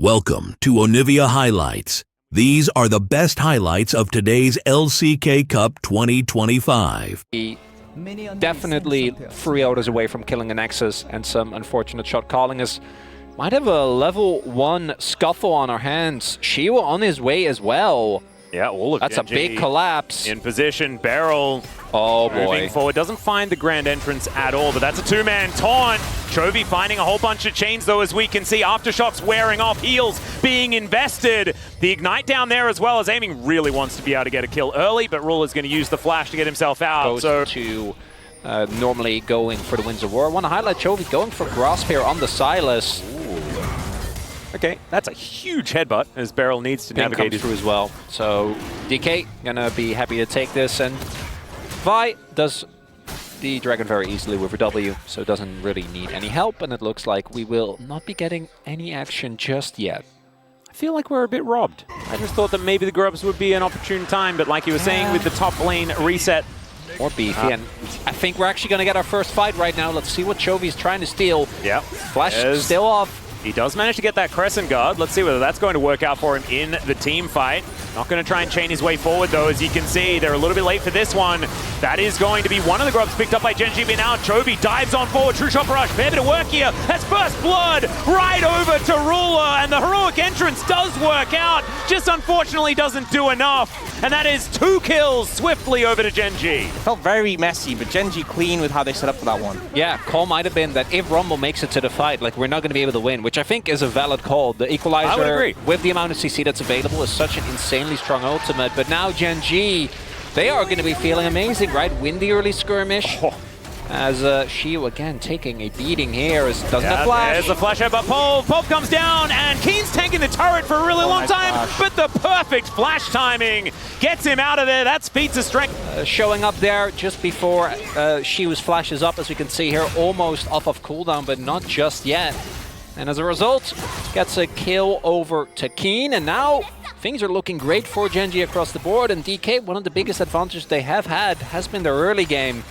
Welcome to Onivia Highlights. These are the best highlights of today's LCK Cup 2025. Definitely 3 orders away from killing a Nexus, and some unfortunate shot calling us. Might have a level 1 scuffle on our hands. Shiwa on his way as well. Yeah, all of That's a big collapse. In position, Beryl. Oh boy. Moving forward, doesn't find the grand entrance at all, but that's a two-man taunt. Chovy finding a whole bunch of chains though, as we can see. Aftershocks wearing off, heals being invested. The Ignite down there as well, as Aiming really wants to be able to get a kill early, but Ruler's going to use the flash to get himself out. Goes to normally going for the Winds of War. I want to highlight Chovy going for Grasp here on the Silas. Okay, that's a huge headbutt as Beryl needs to Ping navigate comes through as well. So DK gonna be happy to take this, and Vi does the Dragon very easily with her W, so doesn't really need any help, and it looks like we will not be getting any action just yet. I feel like we're a bit robbed. I just thought that maybe the Grubs would be an opportune time, but like you were saying, with the top lane reset, More beefy, and I think we're actually gonna get our first fight right now. Let's see what Chovy's trying to steal. Yeah, Flash still off. He does manage to get that Crescent Guard. Let's see whether that's going to work out for him in the team fight. Not going to try and chain his way forward, though. As you can see, they're a little bit late for this one. That is going to be one of the Grubs picked up by Gen.G. But now Chovy dives on forward. True Shot Barrage, fair bit of work here. That's first blood right over to Ruler. And the heroic entrance does work out. Just unfortunately doesn't do enough. And that is 2 kills swiftly over to Gen.G. Felt very messy, but Gen.G clean with how they set up for that one. Yeah, call might have been that if Rumble makes it to the fight, like, we're not going to be able to win, which I think is a valid call. The Equalizer, I would agree, with the amount of CC that's available, is such an insanely strong ultimate. But now Gen.G, they are going to be feeling amazing, right? Win the early skirmish. As Shiwa again taking a beating here, as doesn't have flash. There's the flash out, but Pope comes down, and Keen's tanking the turret for a really long time, but the perfect flash timing gets him out of there. That's feats of strength. Showing up there just before Shiwa's flashes up, as we can see here, almost off of cooldown, but not just yet. And as a result, gets a kill over to Keen, and now things are looking great for Gen.G across the board, and DK, one of the biggest advantages they have had has been their early game.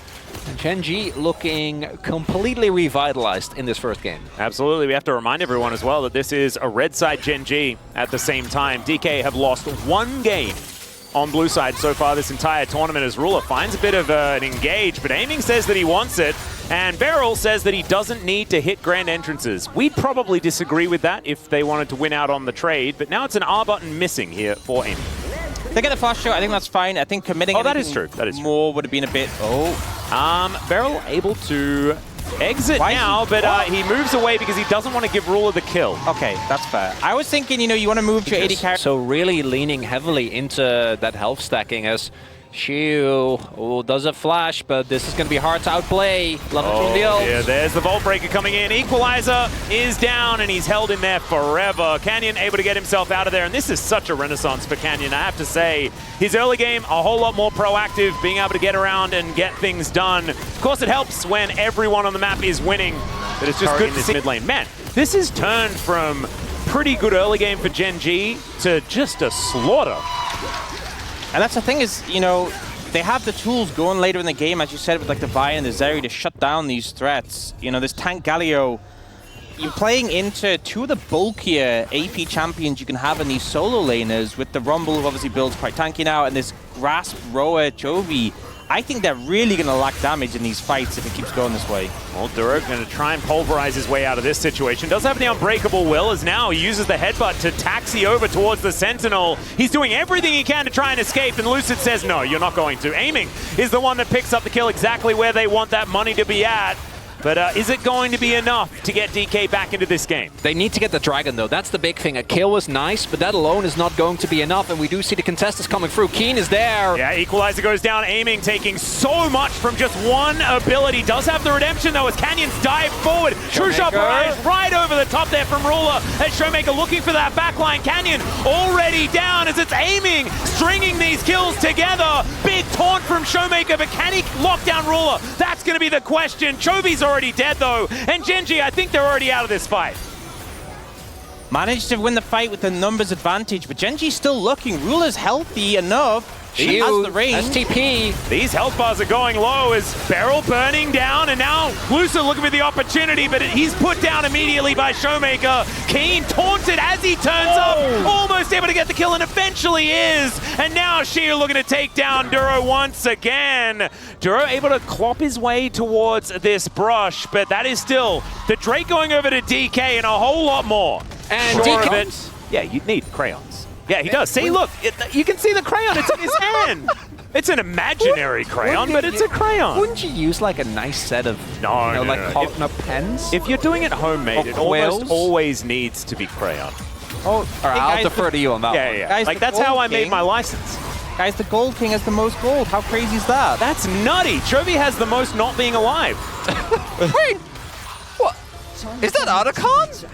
And Gen.G looking completely revitalized in this first game. Absolutely. We have to remind everyone as well that this is a red side Gen.G at the same time. DK have lost 1 game on blue side so far this entire tournament, as Ruler finds a bit of an engage, but Aiming says that he wants it, and Beryl says that he doesn't need to hit grand entrances. We'd probably disagree with that if they wanted to win out on the trade, but now it's an R button missing here for Aiming. They get the flash shot, I think that's fine. I think committing that is true. That is true. More would have been a bit... Beryl able to exit now, but he moves away because he doesn't want to give Ruler the kill. Okay, that's fair. I was thinking, you want to move to 80 characters. So really leaning heavily into that health stacking, as Shiu does a flash, but this is going to be hard to outplay. Love it from the ult. Yeah, there's the Vault Breaker coming in. Equalizer is down, and he's held in there forever. Canyon able to get himself out of there, and this is such a renaissance for Canyon. I have to say, his early game, a whole lot more proactive, being able to get around and get things done. Of course, it helps when everyone on the map is winning, but it's just good in this mid lane. Man, this has turned from pretty good early game for Gen.G to just a slaughter. And that's the thing is, they have the tools going later in the game, as you said, with like the Vi and the Zeri to shut down these threats. This tank Galio, you're playing into 2 of the bulkier AP champions you can have in these solo laners, with the Rumble, who obviously builds quite tanky now, and this Grasp, Roa, Chovy. I think they're really going to lack damage in these fights if it keeps going this way. Well, Durok going to try and pulverize his way out of this situation. Does have the Unbreakable Will, as now he uses the headbutt to taxi over towards the Sentinel. He's doing everything he can to try and escape, and Lucid says, no, you're not going to. Aiming is the one that picks up the kill exactly where they want that money to be at. But is it going to be enough to get DK back into this game? They need to get the Dragon, though. That's the big thing. A kill was nice, but that alone is not going to be enough, and we do see the contestants coming through. Keen is there. Yeah, Equalizer goes down. Aiming taking so much from just one ability. Does have the redemption, though, as Canyons dive forward. True Shot Barrage right over the top there from Ruler, as Showmaker looking for that backline. Canyon already down as it's Aiming, stringing these kills together. Big taunt from Showmaker, but can he lock down Ruler? That's going to be the question. Chovy's already dead, though, and Gen.G, I think they're already out of this fight. Managed to win the fight with the numbers advantage, but Gen.G still looking. Ruler's healthy enough. He has the range. STP. These health bars are going low as Beryl burning down, and now Lucid looking for the opportunity, but he's put down immediately by Showmaker. Keen taunted as he turns up, almost able to get the kill, and eventually is. And now Shia looking to take down Duro once again. Duro able to clop his way towards this brush, but that is still the Drake going over to DK and a whole lot more. And Sure DK of it. Yeah, you'd need crayons. Yeah, he does. See, look, you can see the crayon. It's in his hand. It's an imaginary crayon, but it's a crayon. Wouldn't you use like a nice set of pens? If you're doing it homemade, it almost always needs to be crayon. Oh, I'll defer to you on that one. Yeah. Guys, like, that's how I made my license. Guys, the Gold King has the most gold. How crazy is that? That's nutty. Chovy has the most not being alive. Wait, what? Is that Otacon?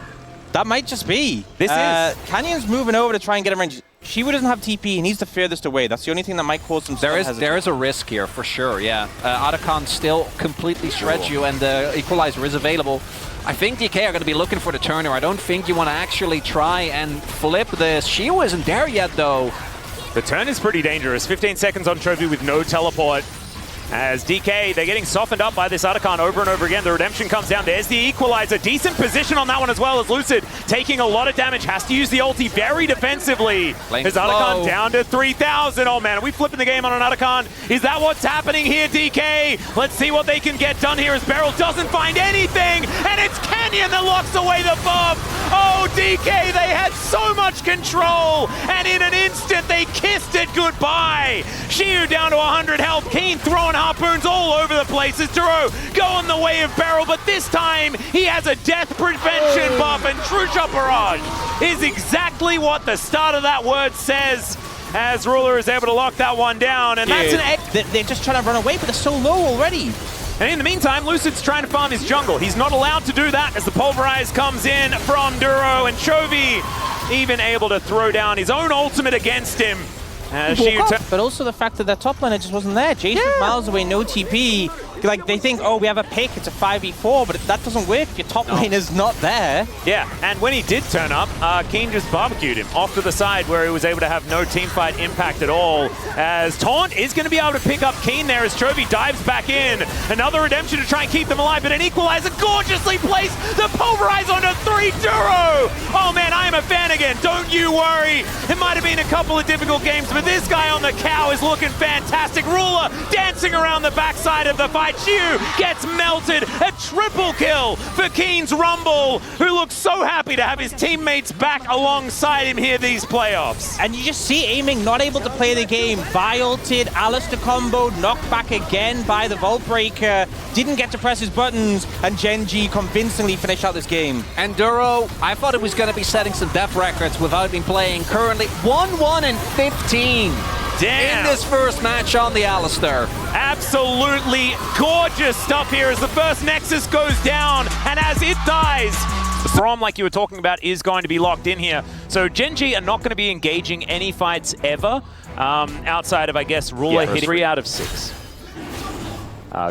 That might just be. This is. Canyon's moving over to try and get him range. Shiwu doesn't have TP. He needs the furthest away. That's the only thing that might cause some There is a risk here for sure, yeah. Otacon still completely shreds you, and the Equalizer is available. I think DK are going to be looking for the turner. I don't think you want to actually try and flip this. Shiwu isn't there yet, though. The turn is pretty dangerous. 15 seconds on Chovy with no teleport. As DK, they're getting softened up by this Otacon over and over again. The redemption comes down. There's the Equalizer. Decent position on that one as well, as Lucid taking a lot of damage. Has to use the ulti very defensively. His Otacon down to 3,000. Oh man, are we flipping the game on an Otacon? Is that what's happening here, DK? Let's see what they can get done here as Beryl doesn't find anything. And it's Canyon that locks away the bomb. Oh, DK, they had so much control. And in an instant, they kissed it goodbye. Shiwu down to 100 health. Keen throwing harpoons all over the place as Duro going the way of Beryl, but this time he has a death prevention buff, and True Shot Barrage is exactly what the start of that word says, as Ruler is able to lock that one down, and that's an egg. They're just trying to run away, but they're so low already. And in the meantime, Lucid's trying to farm his jungle. He's not allowed to do that as the Pulverize comes in from Duro, and Chovy even able to throw down his own ultimate against him. But also the fact that their top laner just wasn't there. Jason's miles away, no TP. Like, they think, oh, we have a pick, it's a 5v4, but that doesn't work if your top laner's not there. Yeah, and when he did turn up, Keen just barbecued him off to the side where he was able to have no teamfight impact at all. As Taunt is going to be able to pick up Keen there as Chovy dives back in. Another redemption to try and keep them alive, but an Equalizer gorgeously placed. The Pulverize onto 3 Duro. Oh man, I am a fan again, don't you worry. It might have been a couple of difficult games, but this guy on the cow is looking fantastic. Ruler dancing around the backside of the fight. Shiwu gets melted. A triple kill for Keen's Rumble, who looks so happy to have his teammates back alongside him here these playoffs. And you just see Aiming not able to play the game. Vi-ulted, Alistair comboed, knocked back again by the Vault Breaker. Didn't get to press his buttons, and Gen.G convincingly finished out this game. And Duro, I thought it was going to be setting some death records without him playing. Currently 1-1 and 15. Damn. In this first match on the Alistair. Absolutely gorgeous stuff here as the first Nexus goes down, and as it dies, the Braum, like you were talking about, is going to be locked in here. So Gen.G are not going to be engaging any fights ever, outside of, I guess, Ruler hitting 3 out of 6.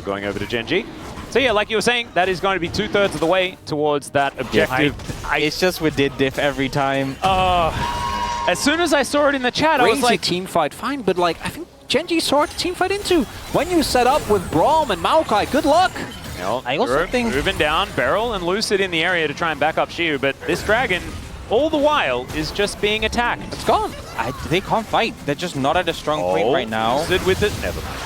Going over to Gen.G. So yeah, like you were saying, that is going to be 2/3 of the way towards that objective. It's just we did diff every time. As soon as I saw it in the chat, I was like, team fight, fine, but like, I think Gen.G saw it team fight into. When you set up with Braum and Maokai, good luck. you know, I also think moving down, Beryl and Lucid in the area to try and back up Shiwu, but this dragon, all the while, is just being attacked. It's gone. They can't fight. They're just not at a strong point right now. Lucid with it, never mind.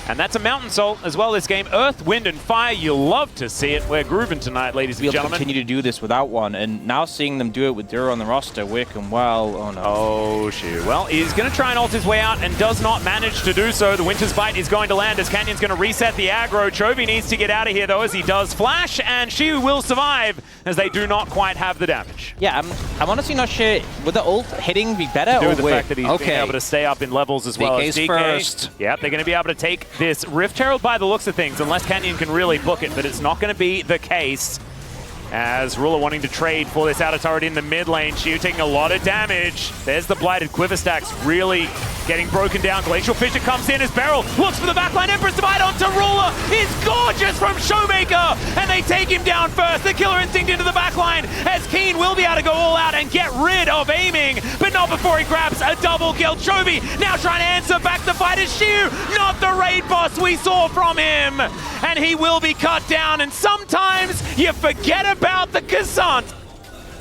And that's a Mountain Soul as well this game. Earth, Wind, and Fire. You'll love to see it. We're grooving tonight, ladies and gentlemen. We'll continue to do this without one, and now seeing them do it with Duro on the roster, working well. Oh no. Oh shoot. Well, he's going to try and ult his way out and does not manage to do so. The Winter's Bite is going to land as Canyon's going to reset the aggro. Chovy needs to get out of here though as he does flash, and Shiwu will survive as they do not quite have the damage. Yeah, I'm honestly not sure. Would the ult hitting be better or the fact that he's being able to stay up in levels as well as DK. First. Yep, they're going to be able to take this Rift Herald by the looks of things, unless Canyon can really book it, but it's not going to be the case. As Ruler wanting to trade for this outer turret in the mid lane. Shiwu taking a lot of damage. There's the Blighted Quiver Stacks really getting broken down. Glacial Fissure comes in as Beryl looks for the backline. Empress Divide onto Ruler. It's gorgeous from Showmaker, and they take him down first. The Killer Instinct into the backline as Keen will be able to go all out and get rid of aiming, but not before he grabs a double kill. Chovy now trying to answer back the fight as Shiu, not the raid boss we saw from him, and he will be cut down. And sometimes you forget about the Kazant.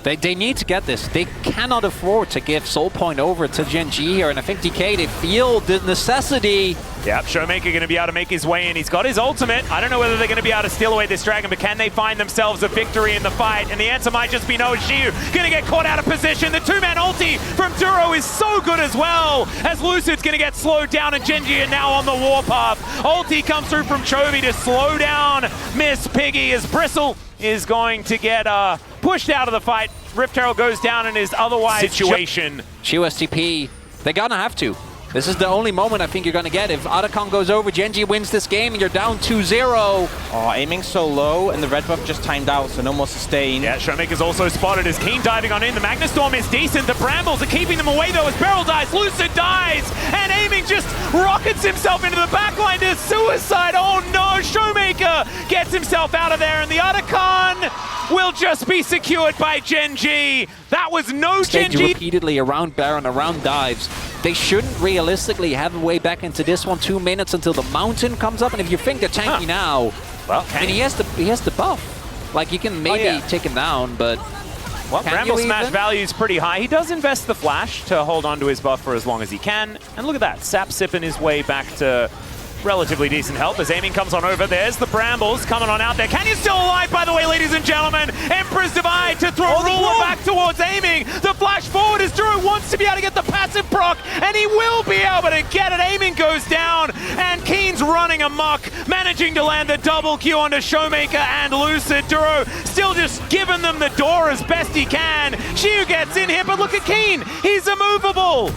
They need to get this. They cannot afford to give Soul Point over to Gen.G here, and I think DK, they feel the necessity. Yep, Showmaker going to be able to make his way in. He's got his ultimate. I don't know whether they're going to be able to steal away this dragon, but can they find themselves a victory in the fight? And the answer might just be no. Shiu going to get caught out of position. The two-man ulti from Duro is so good as well, as Lucid's going to get slowed down, and Gen.G are now on the warpath. Ulti comes through from Chovy to slow down Miss Piggy as Bristle is going to get pushed out of the fight. Rift Herald goes down in his otherwise situation. Shiu STP, they're gonna have to. This is the only moment I think you're gonna get. If Otacon goes over, Gen.G wins this game, and you're down 2-0. Oh, aiming so low, and the red buff just timed out, so no more sustain. Yeah, Showmaker's also spotted as Keen diving on in. The Magna Storm is decent. The Brambles are keeping them away, though, as Beryl dies, Lucid dies, and aiming just rockets himself into the backline to suicide. Oh no, Showmaker gets himself out of there, and the Otacon will just be secured by Gen.G. That was no Gen.G. Repeatedly around Baron, around dives. They shouldn't realistically have a way back into this one. 2 minutes until the mountain comes up, and if you think they're tanky now, well, and he has the buff. Like, you can maybe take him down, but well, Bramble Smash value is pretty high. He does invest the flash to hold on to his buff for as long as he can. And look at that, Sap sipping his way back to relatively decent help as aiming comes on over. There's the Brambles coming on out there. Canyon still alive, by the way, ladies and gentlemen. Emperor's Divide to throw Ruler back towards aiming. The flash forward as Drew wants to be able to get the passive proc, and he will be able to get it. Aiming goes down, and Keen's running amok, managing to land the double Q onto Showmaker and Lucid. Duro still just giving them the door as best he can. Shiu gets in here, but look at Keen. He's immovable.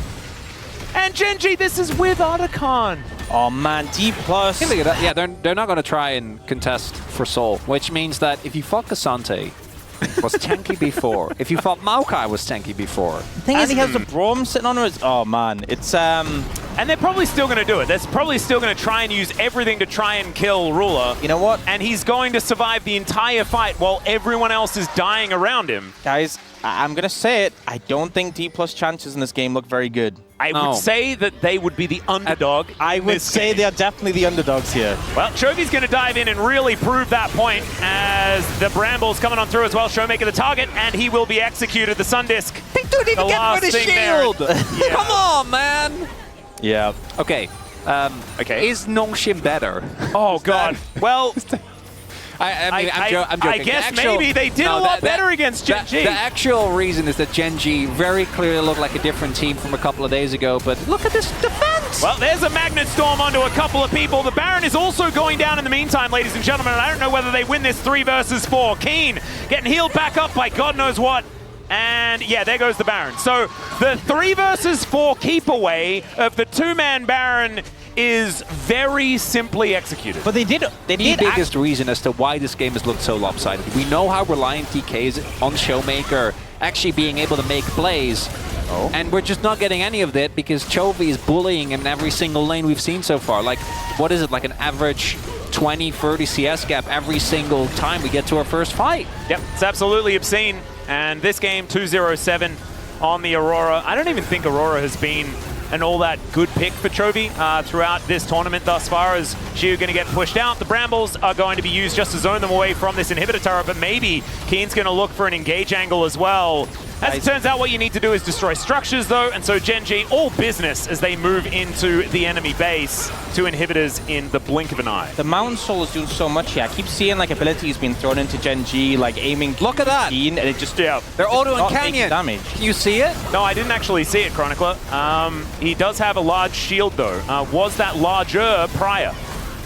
And Gen.G, this is with Otacon. Oh man, Dplus. Look at that. Yeah, they're not going to try and contest for Soul, which means that if you thought K'Sante was tanky before, if you thought Maokai was tanky before. The thing is, he has the Braum sitting on his... Oh man, it's... And they're probably still going to do it. They're probably still going to try and use everything to try and kill Ruler. You know what? And he's going to survive the entire fight while everyone else is dying around him. Guys, I'm going to say it. I don't think Dplus chances in this game look very good. I would say that they would be the underdog. I would say they are definitely the underdogs here. Well, Chovy's going to dive in and really prove that point as the Brambles coming on through as well. Showmaker the target, and he will be executed. The Sundisk. They don't even get rid of shield. Yeah. Come on, man. Yeah. Okay. Is Nongshim better? Oh, God. Well... I'm joking. I guess maybe they did a lot better against Gen.G. The actual reason is that Gen.G very clearly looked like a different team from a couple of days ago, but look at this defense! Well, there's a Magnet Storm onto a couple of people. The Baron is also going down in the meantime, ladies and gentlemen, and I don't know whether they win this 3 versus 4. Keen getting healed back up by God knows what. And yeah, there goes the Baron. So the 3 versus 4 keep away of the 2-man Baron is very simply executed. But the biggest reason as to why this game has looked so lopsided. We know how reliant DK is on Showmaker actually being able to make plays. And we're just not getting any of that because Chovy is bullying him in every single lane we've seen so far. Like, what is it, like an average 20, 30 CS gap every single time we get to our first fight? Yep, it's absolutely obscene. And this game, 2-0-7 on the Aurora. I don't even think Aurora has been an all that good pick for Chovy throughout this tournament thus far, as Shiu going to get pushed out. The Brambles are going to be used just to zone them away from this inhibitor turret, but maybe Keen's going to look for an engage angle as well. As it turns out, what you need to do is destroy structures, though, and so Gen.G, all business as they move into the enemy base. 2 inhibitors in the blink of an eye. The Mountain Soul is doing so much here. I keep seeing, like, abilities being thrown into Gen.G, like aiming... Look at that! And it just... Yeah. They're autoing Canyon. Damage. Can you see it? No, I didn't actually see it, Chronicler. He does have a large shield, though. Was that larger prior?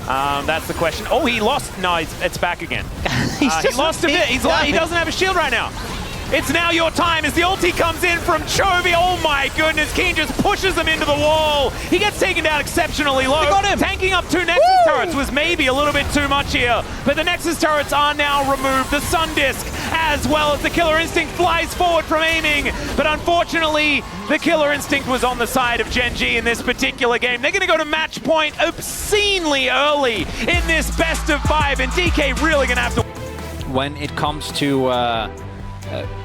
That's the question. Oh, he lost. No, it's back again. He lost a bit. He doesn't have a shield right now. It's now your time as the ulti comes in from Chovy. Oh my goodness, Keen just pushes him into the wall. He gets taken down exceptionally low. They got him. Tanking up 2 Nexus turrets was maybe a little bit too much here, but the Nexus turrets are now removed. The Sundisk as well as the Killer Instinct flies forward from aiming. But unfortunately, the Killer Instinct was on the side of Gen.G in this particular game. They're going to go to match point obscenely early in this best of 5, and DK really going to have to... When it comes to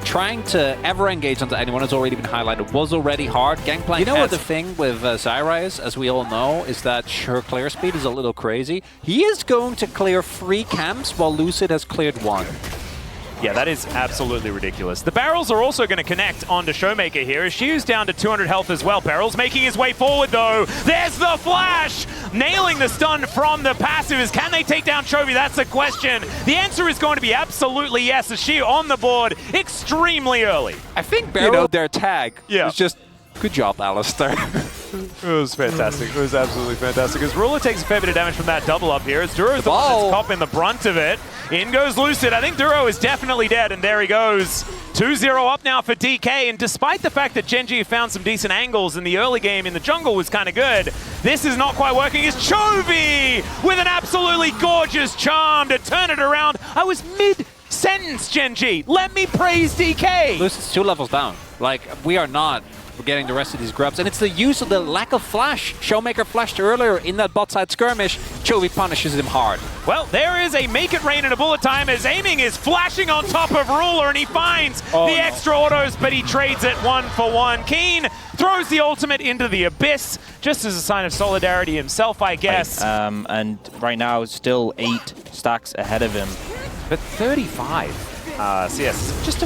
trying to ever engage onto anyone has already been highlighted, was already hard. Gangplank, you know what the thing with Zyra is, as we all know, is that her clear speed is a little crazy. He is going to clear 3 camps while Lucid has cleared 1. Yeah, that is absolutely ridiculous. The barrels are also going to connect onto Showmaker here. Shu's down to 200 health as well. Barrels making his way forward, though. There's the flash! Nailing the stun from the passives. Can they take down Chovy? That's the question. The answer is going to be absolutely yes. Shu on the board extremely early. I think Barrel, their tag is just, good job, Alistair. It was fantastic. It was absolutely fantastic. As Ruler takes a fair bit of damage from that double up here. As Duro's the one that's copping the brunt of it. In goes Lucid. I think Duro is definitely dead, and there he goes. 2-0 up now for DK, and despite the fact that Gen.G found some decent angles in the early game in the jungle was kind of good, this is not quite working. It's Chovy with an absolutely gorgeous charm to turn it around. I was mid-sentence, Gen.G. Let me praise DK. Lucid's 2 levels down. Like, we are not getting the rest of these grubs, and it's the use of the lack of flash. Showmaker flashed earlier in that bot side skirmish. Chovy punishes him hard. Well, there is a make it rain in a bullet time as aiming is flashing on top of Ruler, and he finds the extra autos, but he trades it 1-for-1. Keen throws the ultimate into the abyss, just as a sign of solidarity himself, I guess. And right now, still 8 stacks ahead of him. But 35. So yes, just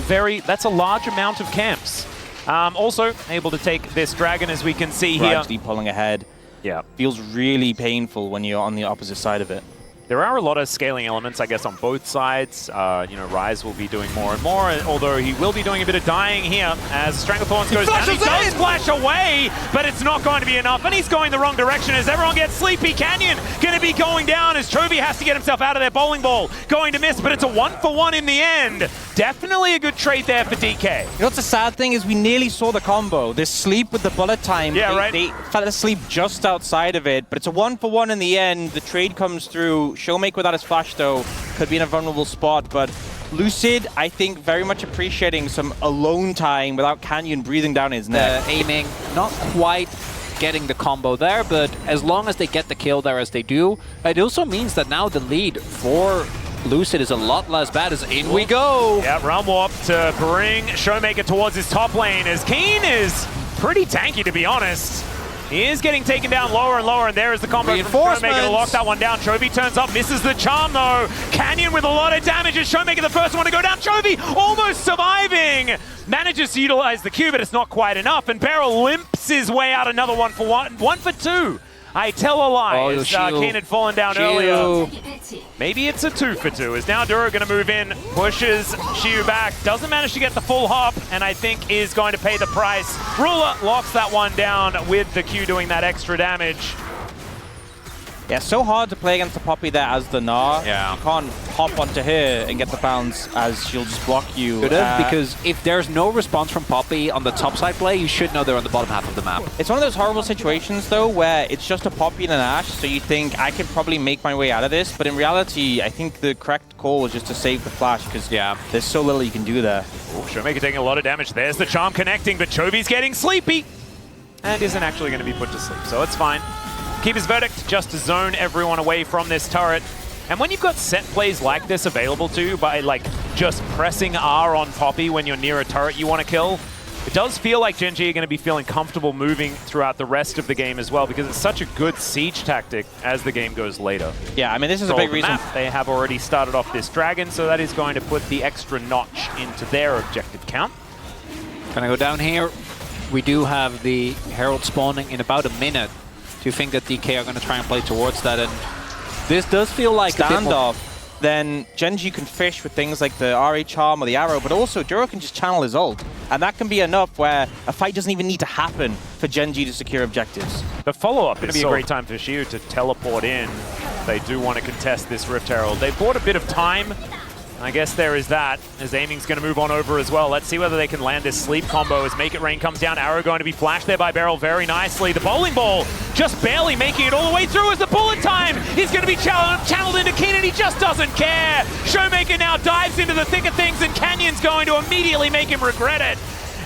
that's a large amount of camps. Also able to take this dragon, as we can see here. Gradually pulling ahead. Yeah. Feels really painful when you're on the opposite side of it. There are a lot of scaling elements, I guess, on both sides. You know, Ryze will be doing more and more, although he will be doing a bit of dying here as Stranglethorns goes down. He does flash away, but it's not going to be enough, and he's going the wrong direction as everyone gets sleepy. Canyon going to be going down as Chovy has to get himself out of their bowling ball. Going to miss, but it's a 1-for-1 in the end. Definitely a good trade there for DK. You know what's the sad thing is we nearly saw the combo. This sleep with the bullet time. Yeah, right. They fell asleep just outside of it, but it's a 1-for-1 in the end. The trade comes through. Showmaker without his flash, though, could be in a vulnerable spot, but Lucid, I think, very much appreciating some alone time without Canyon breathing down his neck. Aiming, not quite getting the combo there, but as long as they get the kill there as they do, it also means that now the lead for Lucid is a lot less bad as in we go. Yeah, Realm Warp to bring Showmaker towards his top lane as Keen is pretty tanky, to be honest. He is getting taken down lower and lower, and there is the combo from Showmaker to lock that one down. Chovy turns up, misses the charm though. Canyon with a lot of damage as Showmaker the first one to go down. Chovy almost surviving. Manages to utilize the Q, but it's not quite enough, and Beryl limps his way out another 1-for-1. 1-for-2. I tell a lie, as Keen had fallen down earlier. Maybe it's a 2-for-2, as now Duro going to move in, pushes Shu back, doesn't manage to get the full hop, and I think is going to pay the price. Ruler locks that one down with the Q doing that extra damage. Yeah, so hard to play against the Poppy there as the Gnar. Yeah. You can't hop onto her and get the bounce as she'll just block you. Because if there's no response from Poppy on the top side play, you should know they're on the bottom half of the map. It's one of those horrible situations, though, where it's just a Poppy and an Ashe, so you think, I can probably make my way out of this, but in reality, I think the correct call was just to save the flash, because there's so little you can do there. Ooh, Showmaker taking a lot of damage. There's the charm connecting, but Chovy's getting sleepy and isn't actually going to be put to sleep, so it's fine. Keep his verdict, just to zone everyone away from this turret. And when you've got set plays like this available to you by like just pressing R on Poppy when you're near a turret you want to kill, it does feel like Gen.G are going to be feeling comfortable moving throughout the rest of the game as well, because it's such a good siege tactic as the game goes later. Yeah, I mean, this is a big reason. They have already started off this dragon, so that is going to put the extra notch into their objective count. Can I go down here? We do have the Herald spawning in about a minute. Do you think that DK are going to try and play towards that? And this does feel like standoff. Then Gen.G can fish with things like the RA charm or the arrow, but also Duro can just channel his ult. And that can be enough where a fight doesn't even need to happen for Gen.G to secure objectives. The follow-up is going to be a great time for Shu to teleport in. They do want to contest this Rift Herald. They bought a bit of time I guess there is that, as Aiming's going to move on over as well. Let's see whether they can land this sleep combo as Make It Rain comes down. Arrow going to be flashed there by Beryl very nicely. The bowling ball just barely making it all the way through as the bullet time is going to be channeled into Keen, and he just doesn't care. Showmaker now dives into the thick of things, and Canyon's going to immediately make him regret it.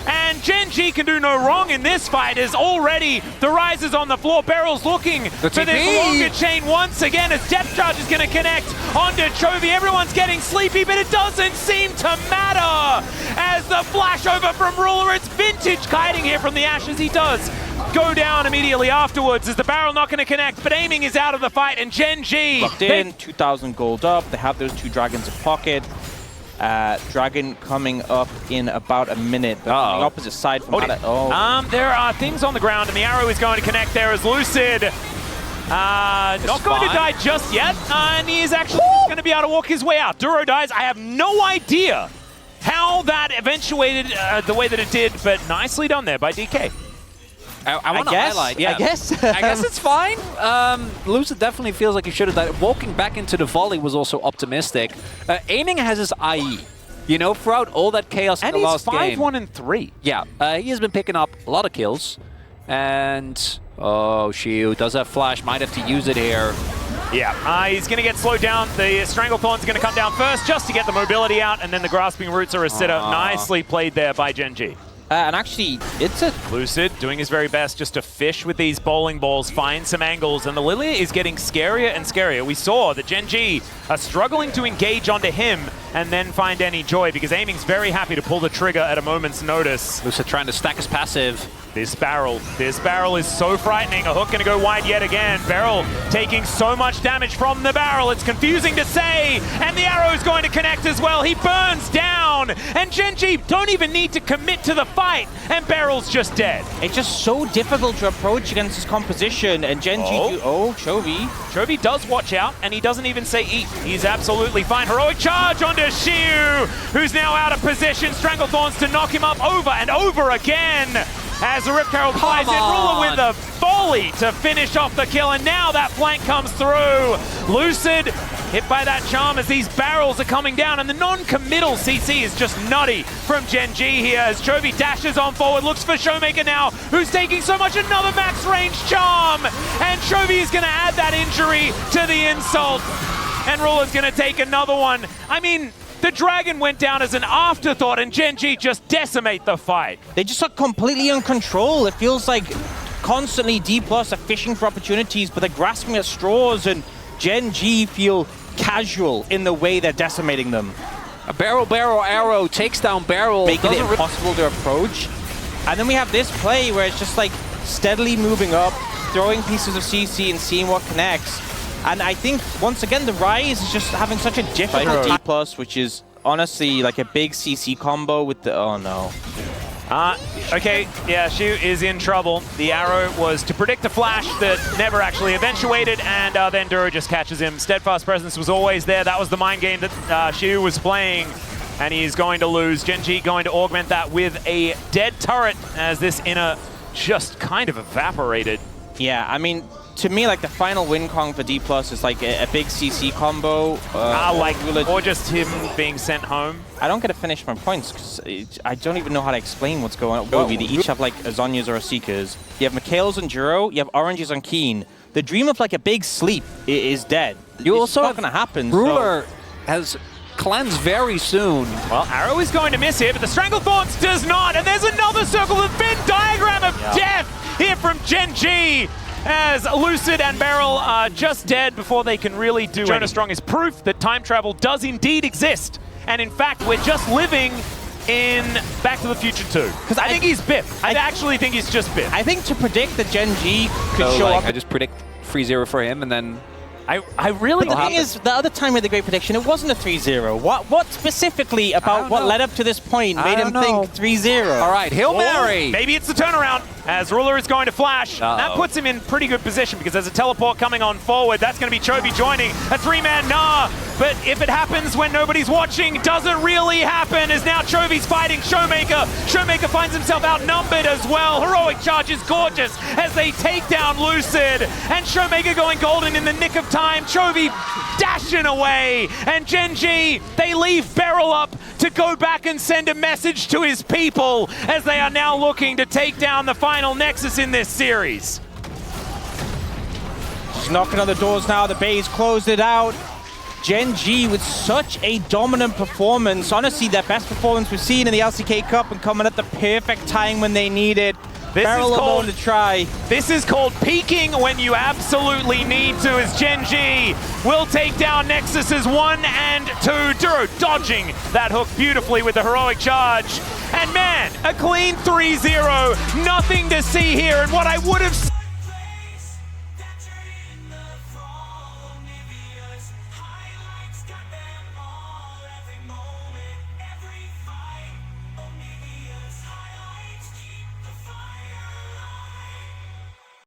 And Gen.G can do no wrong in this fight as already the Rise is on the floor. Beryl's looking for this longer chain once again as Depth Charge is going to connect onto Chovy. Everyone's getting sleepy, but it doesn't seem to matter as the flash over from Ruler. It's vintage kiting here from the Ashes. He does go down immediately afterwards as the barrel not going to connect, but Aiming is out of the fight, and Gen.G locked in, 2,000 gold up. They have those 2 dragons in pocket. Dragon coming up in about a minute. They're on the opposite side from there are things on the ground, and the arrow is going to connect there as Lucid. Not going to die just yet, and he is actually going to be able to walk his way out. Duro dies. I have no idea how that eventuated the way that it did, but nicely done there by DK. I want to highlight, I guess it's fine. Lucid definitely feels like he should have died. Walking back into the volley was also optimistic. Aiming has his IE, you know, throughout all that chaos in the last game. And he's 5-1-3. Yeah, he has been picking up a lot of kills. And, oh, Shiu does have flash, might have to use it here. Yeah, he's going to get slowed down. The Stranglethorn's going to come down first just to get the mobility out, and then the Grasping Roots are a sitter. Nicely played there by Gen.G. And actually, it's a... Lucid doing his very best just to fish with these bowling balls, find some angles, and the Lilia is getting scarier and scarier. We saw that Gen.G are struggling to engage onto him and then find any joy, because Aiming's very happy to pull the trigger at a moment's notice. Lucid trying to stack his passive. This barrel is so frightening. A hook going to go wide yet again. Beryl taking so much damage from the barrel. It's confusing to say. And the arrow is going to connect as well. He burns down. And Gen.G don't even need to commit to the fight. And Beryl's just dead. It's just so difficult to approach against his composition. And Gen.G... Chovy. Chovy does watch out, and he doesn't even say eat. He's absolutely fine. Heroic charge onto Shiu, who's now out of position. Stranglethorns to knock him up over and over again. As the Rip Carol flies in, Ruler with a volley to finish off the kill, and now that flank comes through. Lucid hit by that charm as these barrels are coming down, and the non-committal CC is just nutty from Gen.G here as Chovy dashes on forward, looks for Showmaker now, who's taking so much. Another max range charm, and Chovy is going to add that injury to the insult, and Ruler's going to take another one. I mean, the Dragon went down as an afterthought, and Gen.G just decimate the fight. They just are completely in control. It feels like constantly Dplus are fishing for opportunities, but they're grasping at straws, and Gen.G feel casual in the way they're decimating them. A barrel arrow takes down barrel. Making it impossible to approach. And then we have this play where it's just like steadily moving up, throwing pieces of CC and seeing what connects. And I think, once again, the Rise is just having such a difficult Dplus, which is honestly like a big CC combo with the... Oh, no. Okay, yeah, Shiu is in trouble. The arrow was to predict a flash that never actually eventuated, and then Duro just catches him. Steadfast Presence was always there. That was the mind game that Shiu was playing, and he's going to lose. Gen.G going to augment that with a dead turret as this inner just kind of evaporated. Yeah, I mean... To me, like, the final win Kong for Dplus is like a big CC combo. Or just him being sent home. I don't get to finish my points because I don't even know how to explain what's going on. They each have like a Zhonya's or a Seeker's. You have Mikhail's on Juro, you have Orange's on Keen. The dream of like a big sleep is dead. You also not going to happen. Ruler has cleanse very soon. Well, Arrow is going to miss here, but the Stranglethorns does not. And there's another circle, the Venn diagram of death here from Gen.G. As Lucid and Beryl are just dead before they can really do anything. Jonah Strong is proof that time travel does indeed exist. And in fact, we're just living in Back to the Future 2. Because I think he's Biff. I actually think he's just Biff. I think to predict that Gen.G could show up... I just predict 3-0 for him, and then... I really... But the thing is, the other time with the great prediction, it wasn't a 3-0. What specifically about what led up to this point made him think 3-0? All right, Hail Mary! Maybe it's the turnaround. as Ruler is going to flash. That puts him in pretty good position because there's a teleport coming on forward. That's going to be Chovy joining a 3-man Nah. But if it happens when nobody's watching, doesn't really happen, as now Chovy's fighting Showmaker. Showmaker finds himself outnumbered as well. Heroic charge is gorgeous as they take down Lucid. And Showmaker going golden in the nick of time. Chovy dashing away. And Gen.G, they leave Beryl up to go back and send a message to his people as they are now looking to take down the final Nexus in this series. Just knocking on the doors now. The Bays closed it out. Gen.G with such a dominant performance. Honestly, their best performance we've seen in the LCK Cup and coming at the perfect time when they need it. Beryl alone to try. This is called peaking when you absolutely need to, as Gen.G will take down Nexus's 1 and 2. Duro dodging that hook beautifully with the heroic charge. And man, a clean 3-0. Nothing to see here. And what I would have